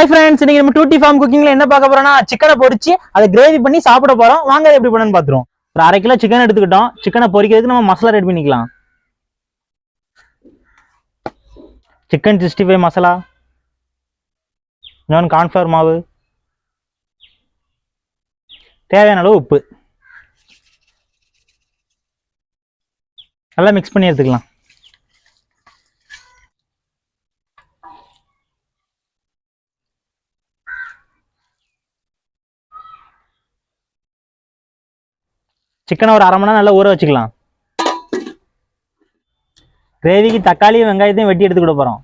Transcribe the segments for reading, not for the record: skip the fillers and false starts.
Hi friends, இன்னைக்கு நம்ம duty form குக்கிங்ல என்ன பார்க்க போறோம்னா சிக்கனை பொரிச்சு அதை கிரேவி பண்ணி சாப்பிட போறோம். வாங்க அதை எப்படி பண்ணணும்னு பாத்துருவோம். ஒரு 1/2 கிலோ சிக்கன் எடுத்துக்கிட்டோம். சிக்கனை பொரிக்கிறதுக்கு நம்ம மசாலா ரெடி பண்ணிக்கலாம். சிக்கன் 65 மசாலா, இன்னொன்று கார்ன்ஃப்ளவர் மாவு, தேவையான அளவு உப்பு, நல்லா மிக்ஸ் பண்ணி எடுத்துக்கலாம். சிக்கனை ஒரு 1/2 மணி நேரம் நல்லா ஊற வச்சுக்கலாம். கிரேவிக்கு தக்காளியும் வெங்காயத்தையும் வெட்டி எடுத்துக்கிட போறோம்.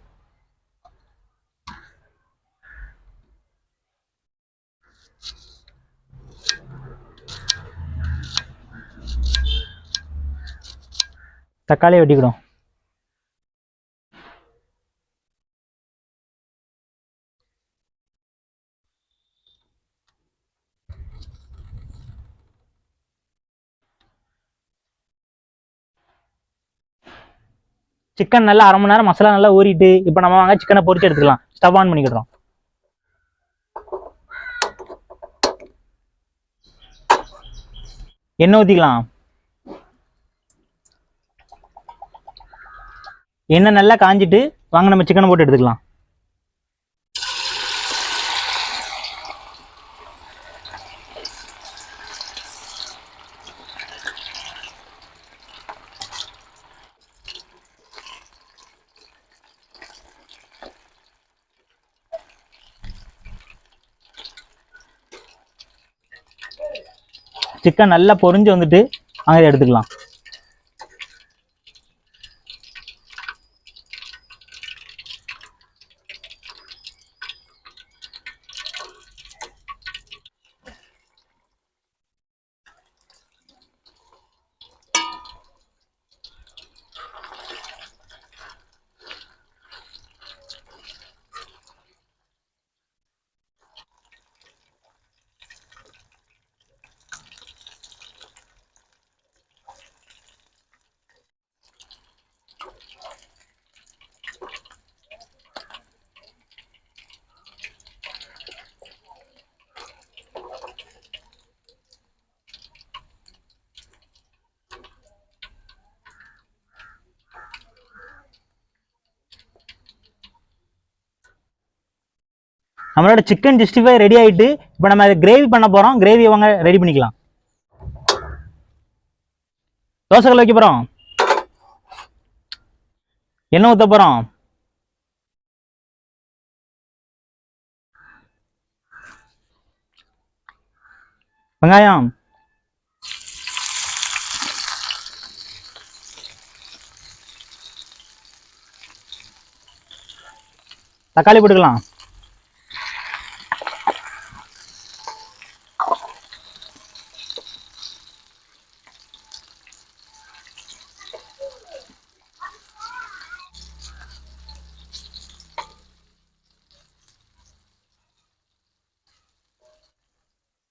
தக்காளியை வெட்டிக்கிடும். சிக்கன் நல்லா 1/2 மணி நேரம் மசாலா நல்லா ஊறிட்டு இப்போ நம்ம வாங்க சிக்கனை பொரிச்சு எடுத்துக்கலாம். ஸ்டவ் ஆன் பண்ணிக்கிடுறோம். எண்ணெய் ஊற்றிக்கலாம். எண்ணெய் நல்லா காஞ்சிட்டு வாங்க நம்ம சிக்கனை போட்டு எடுத்துக்கலாம். சிக்கன் நல்லா பொரிஞ்சு வந்துட்டு அங்கே எடுத்துக்கலாம். நம்மளோட சிக்கன் 65 ரெடி ஆயிட்டு இப்போ நம்ம அதை கிரேவி பண்ண போறோம். கிரேவி வாங்க ரெடி பண்ணிக்கலாம். தோசைக்கல் வைக்க போறோம். எண்ணெய் ஊற்ற போறோம். வெங்காயம், தக்காளி போட்டுக்கலாம்.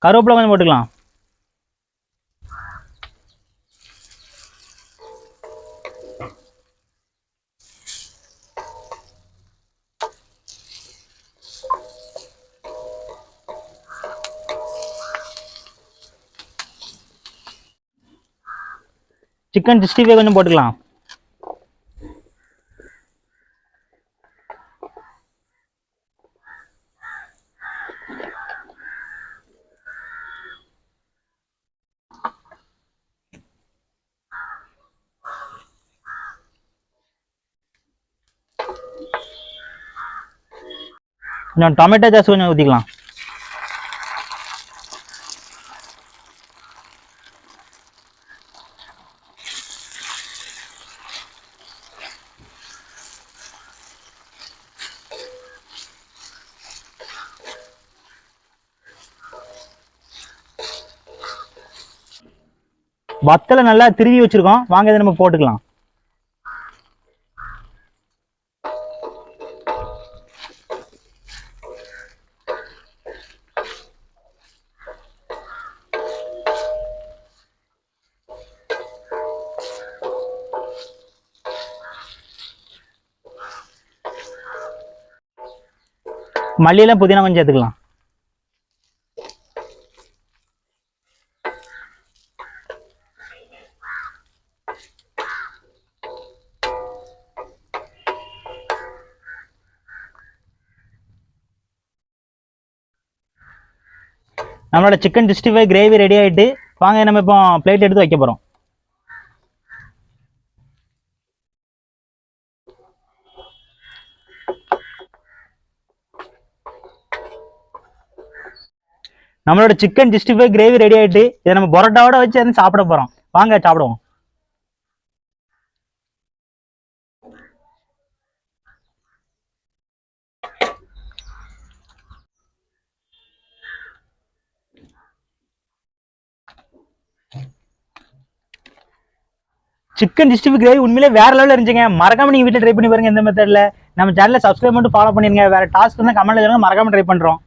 கருவேப்பிலை கொஞ்சம் போட்டுக்கலாம். சிக்கன் 65 கொஞ்சம் போட்டுக்கலாம். கொஞ்சம் டொமேட்டோ சாஸ் கொஞ்சம் ஊற்றிக்கலாம். வத்தலை நல்லா திருவி வச்சிருக்கோம். வாங்க இதை நம்ம போட்டுக்கலாம். மல்லியெல்லாம் புதினா கொஞ்சம் சேர்த்துக்கலாம். நம்மளோட சிக்கன் 65 கிரேவி ரெடி ஆயிட்டு வாங்க நம்ம இப்போ பிளேட் எடுத்து வைக்க போறோம். நம்மளோட சிக்கன் 65 கிரேவி ரெடி ஆயிட்டு இதை நம்ம பரோட்டாவோட வச்சு சாப்பிட போறோம். வாங்க சாப்பிடுவோம். சிக்கன் 65 கிரேவி உண்மையிலே வேற லெவலில் இருந்துச்சுங்க. மறக்காம நீங்க வீட்டில் ட்ரை பண்ணி பாருங்க. இந்த மெத்தட்ல நம்ம சேனலை சப்ஸ்கிரைப் பண்ணிட்டு ஃபாலோ பண்ணிருங்க. வேற டாஸ்க் இருந்தால் கமெண்ட்ல சொல்லுங்க, மறக்காம ட்ரை பண்றோம்.